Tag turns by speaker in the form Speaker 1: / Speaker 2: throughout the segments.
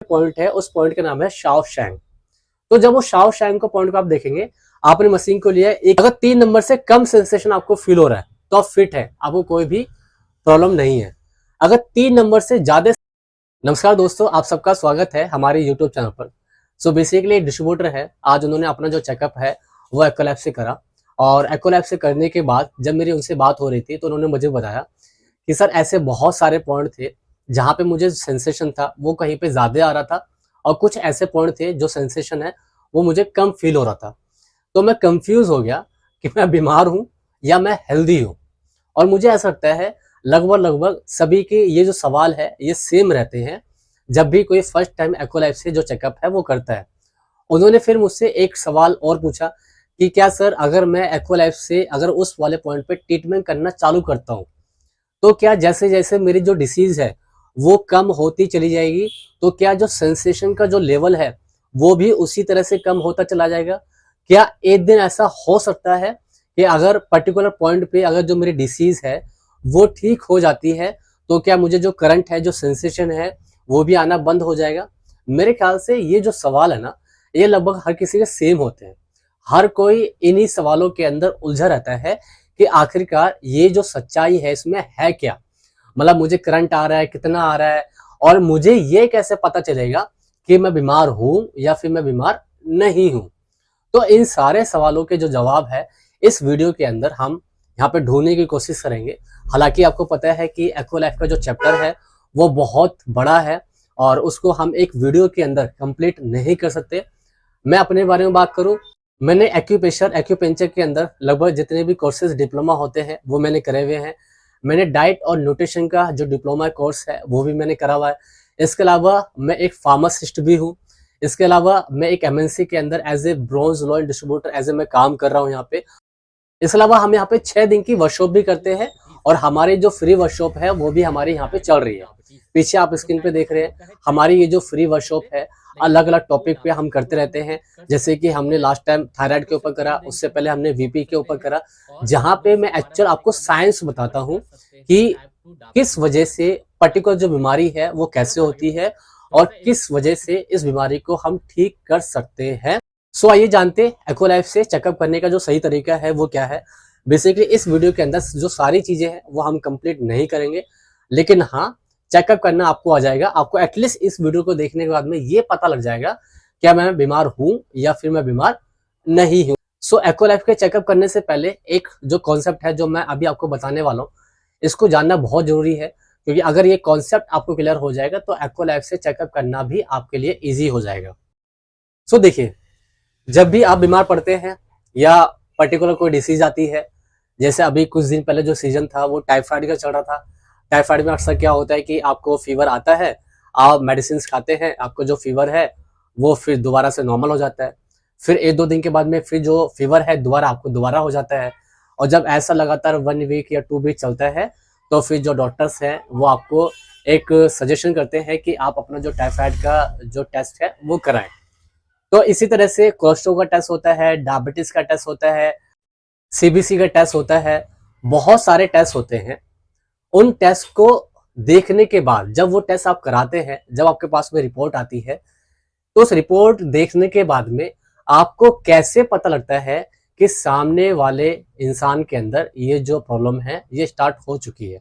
Speaker 1: Point है उस point का नाम है शाओशैंग। तो जब वो शाओशैंग को पॉइंट को आप देखेंगे, आपने मशीन को लिया एक, अगर 3 नंबर से कम सेंसेशन आपको फील हो रहा है तो आप फिट है, आपको कोई भी प्रॉब्लम नहीं है। अगर 3 नंबर से ज्यादा। नमस्कार दोस्तों, आप सबका स्वागत है हमारे यूट्यूब चैनल पर। सो बेसिकली एक डिस्ट्रीब्यूटर है, आज उन्होंने अपना जो चेकअप है वो एक्वालैब से करा, और एक्वालैब से करने के बाद जब मेरी उनसे बात हो रही थी तो उन्होंने मुझे बताया कि सर ऐसे बहुत सारे पॉइंट थे जहाँ पे मुझे सेंसेशन था वो कहीं पे ज्यादा आ रहा था, और कुछ ऐसे पॉइंट थे जो सेंसेशन है वो मुझे कम फील हो रहा था। तो मैं कंफ्यूज हो गया कि मैं बीमार हूँ या मैं हेल्दी हूँ। और मुझे ऐसा लगता है लगभग सभी के ये जो सवाल है ये सेम रहते हैं जब भी कोई फर्स्ट टाइम एक्वालाइफ से जो चेकअप है वो करता है। उन्होंने फिर मुझसे एक सवाल और पूछा कि क्या सर अगर मैं एक्वालाइफ से अगर उस वाले पॉइंट पे ट्रीटमेंट करना चालू करता हूँ तो क्या जैसे जैसे मेरी जो डिसीज है वो कम होती चली जाएगी, तो क्या जो सेंसेशन का जो लेवल है वो भी उसी तरह से कम होता चला जाएगा? क्या एक दिन ऐसा हो सकता है कि अगर पर्टिकुलर पॉइंट पे अगर जो मेरी डिसीज है वो ठीक हो जाती है तो क्या मुझे जो करंट है जो सेंसेशन है वो भी आना बंद हो जाएगा? मेरे ख्याल से ये जो सवाल है ना, ये लगभग हर किसी के सेम होते हैं। हर कोई इन्हीं सवालों के अंदर उलझा रहता है कि आखिरकार ये जो सच्चाई है इसमें है क्या, मतलब मुझे करंट आ रहा है, कितना आ रहा है, और मुझे ये कैसे पता चलेगा कि मैं बीमार हूं या फिर मैं बीमार नहीं हूं। तो इन सारे सवालों के जो जवाब है इस वीडियो के अंदर हम यहाँ पे ढूंढने की कोशिश करेंगे। हालांकि आपको पता है कि एक्वालाइफ का जो चैप्टर है वो बहुत बड़ा है और उसको हम एक वीडियो के अंदर कंप्लीट नहीं कर सकते। मैं अपने बारे में बात करूं, मैंने एक्यूपेंचर के अंदर लगभग जितने भी कोर्सेज डिप्लोमा होते हैं वो मैंने करे हुए हैं। मैंने डाइट और न्यूट्रिशन का जो डिप्लोमा कोर्स है वो भी मैंने करा हुआ है। इसके अलावा मैं एक फार्मासिस्ट भी हूँ। इसके अलावा मैं एक एमएनसी के अंदर as a bronze loyal distributor as a मैं काम कर रहा हूँ यहाँ पे। इसके अलावा हम यहाँ पे 6 दिन की वर्कशॉप भी करते हैं, और हमारी जो फ्री वर्कशॉप है वो भी हमारी यहाँ पे चल रही है। पीछे आप स्क्रीन पे देख रहे हैं हमारी ये जो फ्री वर्कशॉप है, अलग अलग टॉपिक पे हम करते रहते हैं। जैसे कि हमने लास्ट टाइम थायराइड के ऊपर करा, उससे पहले हमने वीपी के ऊपर करा, जहाँ पे मैं एक्चुअल आपको साइंस बताता हूँ कि किस वजह से पर्टिकुलर जो बीमारी है वो कैसे होती है और किस वजह से इस बीमारी को हम ठीक कर सकते हैं। सो आइए जानते हैं एक्वालाइफ से चेकअप करने का जो सही तरीका है वो क्या है। बेसिकली इस वीडियो के अंदर जो सारी चीजें हैं वो हम कंप्लीट नहीं करेंगे, लेकिन हाँ चेकअप करना आपको आ जाएगा। आपको एटलीस्ट इस वीडियो को देखने के बाद में ये पता लग जाएगा क्या मैं बीमार हूं या फिर मैं बीमार नहीं हूं। सो एक्वालाइफ के चेकअप करने से पहले एक जो कॉन्सेप्ट है जो मैं अभी आपको बताने वाला हूँ इसको जानना बहुत जरूरी है, क्योंकि अगर ये कॉन्सेप्ट आपको क्लियर हो जाएगा तो एक्वालाइफ से चेकअप करना भी आपके लिए ईजी हो जाएगा। सो देखिए, जब भी आप बीमार पड़ते हैं या पर्टिकुलर कोई डिसीज आती है, जैसे अभी कुछ दिन पहले जो सीजन था वो टाइफाइड का चल रहा था। टाइफाइड में अक्सर क्या होता है कि आपको फीवर आता है, आप मेडिसिन खाते हैं, आपको जो फीवर है वो फिर दोबारा से नॉर्मल हो जाता है, फिर 1-2 दिन के बाद में फिर जो फीवर है दोबारा आपको दोबारा हो जाता है। और जब ऐसा लगातार 1 वीक या 2 वीक चलता है तो फिर जो डॉक्टर्स हैं वो आपको एक सजेशन करते हैं कि आप अपना जो टाइफाइड का जो टेस्ट है वो कराएं। तो इसी तरह से कोलेस्ट्रॉल का टेस्ट होता है, डायबिटीज का टेस्ट होता है, सीबीसी का टेस्ट होता है, बहुत सारे टेस्ट होते हैं। उन टेस्ट को देखने के बाद जब वो टेस्ट आप कराते हैं, जब आपके पास में रिपोर्ट आती है, तो उस रिपोर्ट देखने के बाद में आपको कैसे पता लगता है कि सामने वाले इंसान के अंदर ये जो प्रॉब्लम है ये स्टार्ट हो चुकी है,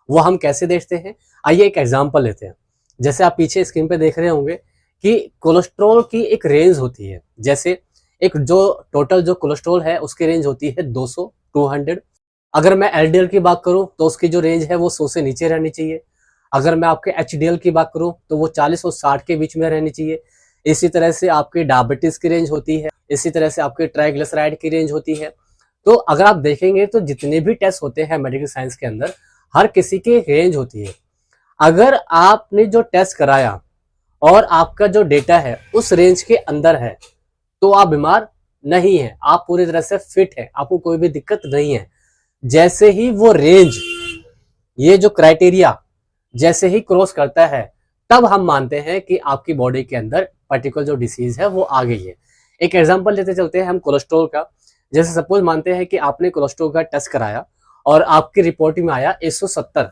Speaker 1: वो हम कैसे देखते हैं। आइए एक एग्जांपल लेते हैं। जैसे आप पीछे स्क्रीन पे देख रहे होंगे कि कोलेस्ट्रॉल की एक रेंज होती है। जैसे एक जो टोटल जो कोलेस्ट्रॉल है उसकी रेंज होती है 200-200। अगर मैं एलडीएल की बात करूं तो उसकी जो रेंज है वो 100 से नीचे रहनी चाहिए। अगर मैं आपके एचडीएल की बात करूं तो वो 40 और 60 के बीच में रहनी चाहिए। इसी तरह से आपकी डायबिटीज की रेंज होती है, इसी तरह से आपके ट्राइग्लिसराइड की रेंज होती है। तो अगर आप देखेंगे तो जितने भी टेस्ट होते हैं मेडिकल साइंस के अंदर हर किसी की रेंज होती है। अगर आपने जो टेस्ट कराया और आपका जो डेटा है उस रेंज के अंदर है तो आप बीमार नहीं है, आप पूरी तरह से फिट है, आपको कोई भी दिक्कत नहीं है। जैसे ही वो रेंज, ये जो क्राइटेरिया जैसे ही क्रॉस करता है तब हम मानते हैं कि आपकी बॉडी के अंदर पर्टिकुलर जो डिसीज है वो आ गई है। एक एग्जांपल लेते चलते हैं हम कोलेस्ट्रॉल का। जैसे सपोज मानते हैं कि आपने कोलेस्ट्रॉल का टेस्ट कराया और आपकी रिपोर्ट में आया 170,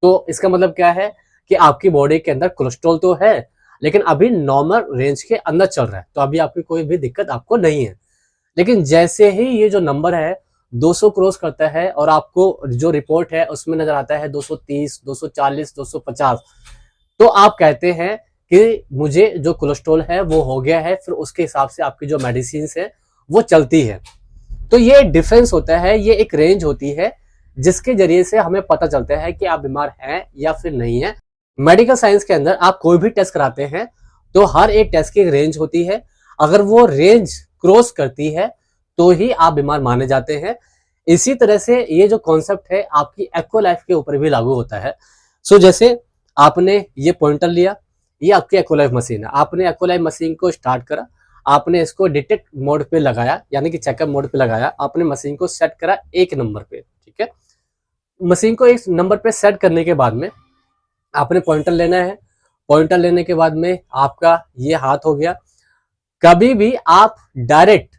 Speaker 1: तो इसका मतलब क्या है कि आपकी बॉडी के अंदर कोलेस्ट्रॉल तो है लेकिन अभी नॉर्मल रेंज के अंदर चल रहा है, तो अभी आपकी कोई भी दिक्कत आपको नहीं है। लेकिन जैसे ही ये जो नंबर है 200 क्रॉस करता है और आपको जो रिपोर्ट है उसमें नजर आता है 230, 240, 250, तो आप कहते हैं कि मुझे जो कोलेस्ट्रॉल है वो हो गया है, फिर उसके हिसाब से आपकी जो मेडिसिन है वो चलती है। तो ये डिफरेंस होता है, ये एक रेंज होती है जिसके जरिए से हमें पता चलता है कि आप बीमार हैं या फिर नहीं है। मेडिकल साइंस के अंदर आप कोई भी टेस्ट कराते हैं तो हर एक टेस्ट की एक रेंज होती है, अगर वो रेंज क्रॉस करती है तो ही आप बीमार माने जाते हैं। इसी तरह से ये जो कॉन्सेप्ट है आपकी एक्वा लाइफ के ऊपर भी लागू होता है। सो जैसे आपने ये पॉइंटर लिया, ये आपकी एक्वा लाइफ मशीन है, आपने एक्वा लाइफ मशीन को स्टार्ट करा, आपने इसको डिटेक्ट मोड पे लगाया यानी कि चेकअप मोड पे लगाया, आपने मशीन को सेट करा 1 नंबर पे, ठीक है। मशीन को 1 नंबर पे सेट करने के बाद में आपने पॉइंटर लेना है, पॉइंटर लेने के बाद में आपका ये हाथ हो गया। कभी भी आप डायरेक्ट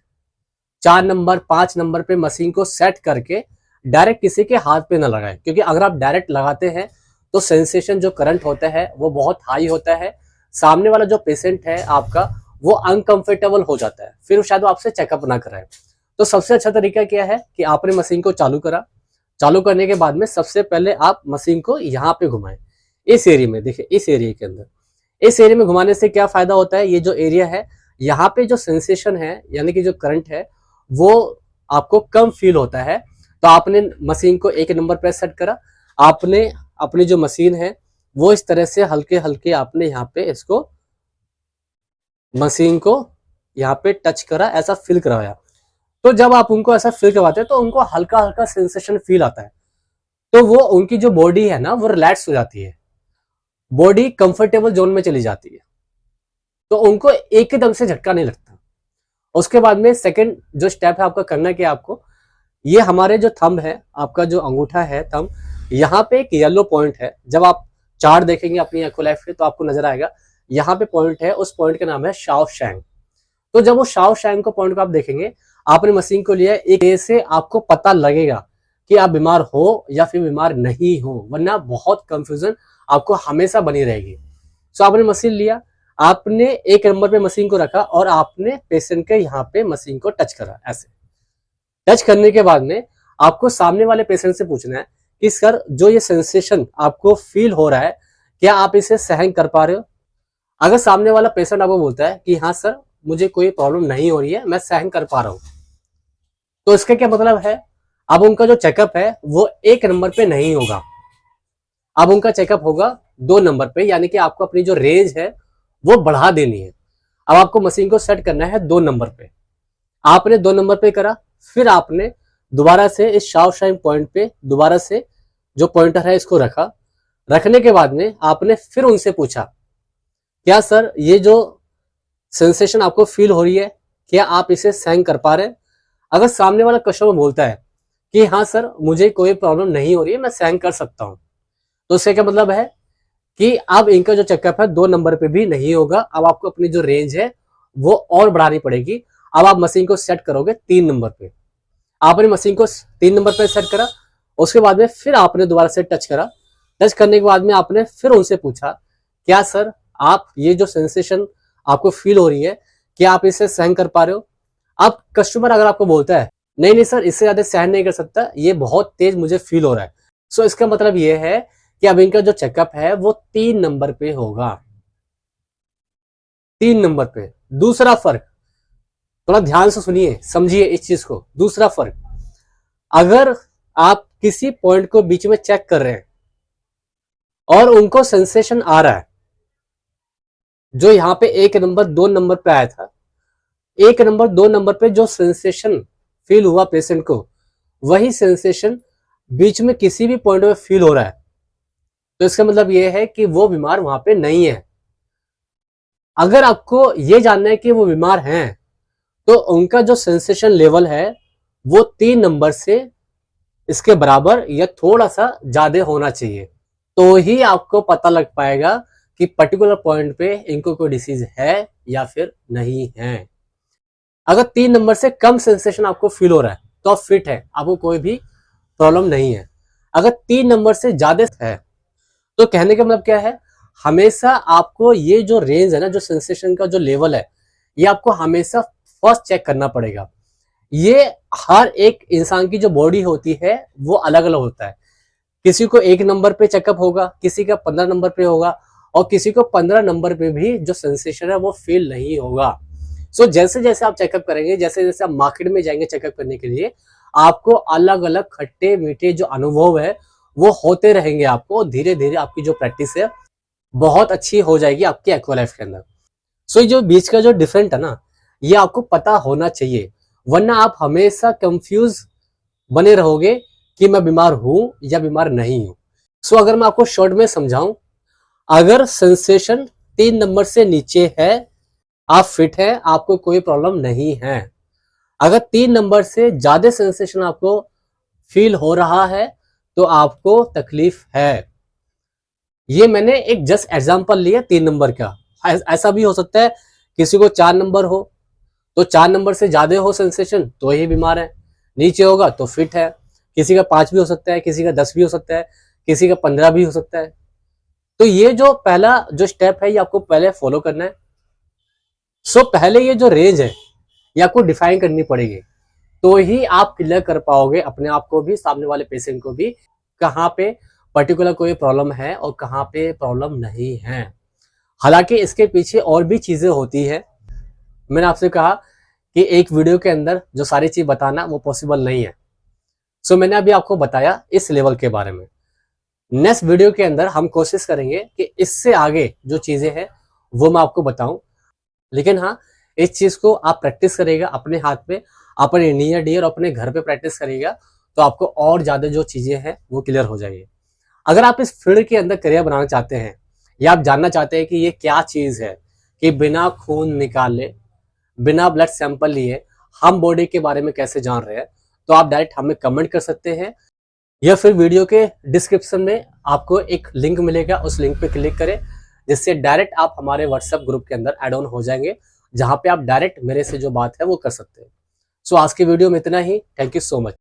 Speaker 1: 4 नंबर 5 नंबर पे मशीन को सेट करके डायरेक्ट किसी के हाथ पे ना लगाएं, क्योंकि अगर आप डायरेक्ट लगाते हैं तो सेंसेशन जो करंट होता है वो बहुत हाई होता है, सामने वाला जो पेशेंट है आपका वो अनकंफर्टेबल हो जाता है, फिर शायद वो आपसे चेकअप ना कराए। तो सबसे अच्छा तरीका क्या है कि आपने मशीन को चालू करा, चालू करने के बाद में सबसे पहले आप मशीन को यहाँ पे घुमाएं, इस एरिया में, देखिए इस एरिया के अंदर, इस एरिया में घुमाने से क्या फायदा होता है, ये जो एरिया है यहाँ पे जो सेंसेशन है यानी कि जो करंट है वो आपको कम फील होता है। तो आपने मशीन को 1 नंबर पे सेट करा, आपने अपनी जो मशीन है वो इस तरह से हल्के हल्के आपने यहाँ पे इसको मशीन को यहाँ पे टच करा, ऐसा फील करवाया। तो जब आप उनको ऐसा फील करवाते हैं तो उनको हल्का हल्का सेंसेशन फील आता है, तो वो उनकी जो बॉडी है ना वो रिलैक्स हो जाती है, बॉडी कंफर्टेबल जोन में चली जाती है, तो उनको एकदम से झटका नहीं लगता। उसके बाद में सेकंड जो स्टेप है आपका करना क्या, आपको ये हमारे जो थंब है, आपका जो अंगूठा है थंब, यहाँ पे एक येलो पॉइंट है, जब आप चार्ट देखेंगे अपनी एक्वा लाइफ पे तो आपको नजर आएगा यहाँ पे पॉइंट है, उस पॉइंट का नाम है शाओशैंग। तो जब वो शाओशैंग को पॉइंट को आप देखेंगे, आपने मशीन को लिया, एक से आपको पता लगेगा कि आप बीमार हो या फिर बीमार नहीं हो, वरना बहुत कंफ्यूजन आपको हमेशा बनी रहेगी। सो आपने मशीन लिया, आपने 1 नंबर पे मशीन को रखा और आपने पेशेंट के यहाँ पे मशीन को टच करा। ऐसे टच करने के बाद में आपको सामने वाले पेशेंट से पूछना है कि सर जो ये सेंसेशन आपको फील हो रहा है क्या आप इसे सहन कर पा रहे हो। अगर सामने वाला पेशेंट आपको बोलता है कि हाँ सर मुझे कोई प्रॉब्लम नहीं हो रही है, मैं सहन कर पा रहा हूं, तो इसका क्या मतलब है, अब उनका जो चेकअप है वो 1 नंबर पे नहीं होगा, अब उनका चेकअप होगा 2 नंबर पे, यानी कि आपको अपनी जो रेंज है वो बढ़ा देनी है। अब आपको मशीन को सेट करना है 2 नंबर पे, आपने 2 नंबर पे करा, फिर आपने दोबारा से इस शाओशैंग पॉइंट पे दोबारा से जो पॉइंटर है इसको रखा, रखने के बाद में आपने फिर उनसे पूछा क्या सर ये जो सेंसेशन आपको फील हो रही है क्या आप इसे सहन कर पा रहे हैं। अगर सामने वाला कस्टमर बोलता है कि हाँ सर मुझे कोई प्रॉब्लम नहीं हो रही है, मैं सहन कर सकता हूं, तो इसका क्या मतलब है कि अब इनका जो चेकअप है 2 नंबर पे भी नहीं होगा, अब आपको अपनी जो रेंज है वो और बढ़ानी पड़ेगी। अब आप मशीन को सेट करोगे 3 नंबर पे, आपने मशीन को 3 नंबर पे सेट करा, उसके बाद में फिर आपने दोबारा से टच करा, टच करने के बाद में आपने फिर उनसे पूछा क्या सर आप ये जो सेंसेशन आपको फील हो रही है क्या आप इसे सहन कर पा रहे हो। अब कस्टमर अगर आपको बोलता है नहीं नहीं सर इससे ज्यादा सहन नहीं कर सकता, ये बहुत तेज मुझे फील हो रहा है, सो इसका मतलब ये है कि अब इनका जो चेकअप है वो 3 नंबर पे होगा, 3 नंबर पे। दूसरा फर्क थोड़ा ध्यान से सुनिए, समझिए इस चीज को। दूसरा फर्क, अगर आप किसी पॉइंट को बीच में चेक कर रहे हैं और उनको सेंसेशन आ रहा है, जो यहाँ पे 1 नंबर 2 नंबर पे आया था, 1 नंबर 2 नंबर पे जो सेंसेशन फील हुआ पेशेंट को, वही सेंसेशन बीच में किसी भी पॉइंट में फील हो रहा है, तो इसका मतलब यह है कि वो बीमार वहां पे नहीं है। अगर आपको ये जानना है कि वो बीमार हैं तो उनका जो सेंसेशन लेवल है वो 3 नंबर से इसके बराबर या थोड़ा सा ज्यादा होना चाहिए, तो ही आपको पता लग पाएगा कि पर्टिकुलर पॉइंट पे इनको कोई डिसीज है या फिर नहीं है। अगर 3 नंबर से कम सेंसेशन आपको फील हो रहा है तो आप फिट है, आपको कोई भी प्रॉब्लम नहीं है। अगर 3 नंबर से ज्यादा है तो कहने का मतलब क्या है, हमेशा आपको ये जो रेंज है ना, जो सेंसेशन का जो लेवल है, ये आपको हमेशा फर्स्ट चेक करना पड़ेगा। ये हर एक इंसान की जो बॉडी होती है वो अलग अलग होता है। किसी को 1 नंबर पे चेकअप होगा, किसी का 15 नंबर पे होगा, और किसी को 15 नंबर पे भी जो सेंसेशन है वो फील नहीं होगा। सो जैसे जैसे आप चेकअप करेंगे, जैसे जैसे आप मार्केट में जाएंगे चेकअप करने के लिए, आपको अलग अलग खट्टे मीठे जो अनुभव है वो होते रहेंगे। आपको धीरे धीरे आपकी जो प्रैक्टिस है बहुत अच्छी हो जाएगी आपकी एक्वा लाइफ के अंदर। सो जो बीच का जो डिफरेंट है ना, ये आपको पता होना चाहिए, वरना आप हमेशा कंफ्यूज बने रहोगे कि मैं बीमार हूं या बीमार नहीं हूं। सो अगर मैं आपको शॉर्ट में समझाऊं, अगर सेंसेशन 3 नंबर से नीचे है, आप फिट हैं, आपको कोई प्रॉब्लम नहीं है। अगर 3 नंबर से ज्यादा सेंसेशन आपको फील हो रहा है तो आपको तकलीफ है। ये मैंने एक जस्ट एग्जांपल लिया 3 नंबर का। ऐसा भी हो सकता है किसी को 4 नंबर हो, तो 4 नंबर से ज्यादा हो सेंसेशन तो ये बीमार है, नीचे होगा तो फिट है। किसी का 5 भी हो सकता है, किसी का 10 भी हो सकता है, किसी का 15 भी हो सकता है। तो ये जो पहला जो स्टेप है ये आपको पहले फॉलो करना है। सो पहले ये जो रेंज है ये आपको डिफाइन करनी पड़ेगी, तो ही आप क्लियर कर पाओगे अपने आप को भी, सामने वाले पेशेंट को भी, कहाँ पे पर्टिकुलर कोई प्रॉब्लम है और कहाँ पे प्रॉब्लम नहीं है। हालांकि इसके पीछे और भी चीजें होती है। मैंने आपसे कहा कि एक वीडियो के अंदर जो सारी चीज बताना वो पॉसिबल नहीं है। सो मैंने अभी आपको बताया इस लेवल के बारे में। नेक्स्ट वीडियो के अंदर हम कोशिश करेंगे कि इससे आगे जो चीजें हैं वो मैं आपको बताऊं। लेकिन हाँ, इस चीज को आप प्रैक्टिस करेगा अपने हाथ पे, अपने नियर डियर अपने घर पे प्रैक्टिस करेगा, तो आपको और ज्यादा जो चीजें हैं वो क्लियर हो जाएगी। अगर आप इस फील्ड के अंदर करियर बनाना चाहते हैं, या आप जानना चाहते हैं कि ये क्या चीज है कि बिना खून निकाले, बिना ब्लड सैंपल लिए हम बॉडी के बारे में कैसे जान रहे हैं, तो आप डायरेक्ट हमें कमेंट कर सकते हैं, या फिर वीडियो के डिस्क्रिप्शन में आपको एक लिंक मिलेगा, उस लिंक पे क्लिक करें, जिससे डायरेक्ट आप हमारे व्हाट्सएप ग्रुप के अंदर ऐड ऑन हो जाएंगे, जहां पे आप डायरेक्ट मेरे से जो बात है वो कर सकते हैं। सो आज की वीडियो में इतना ही। Thank you so much.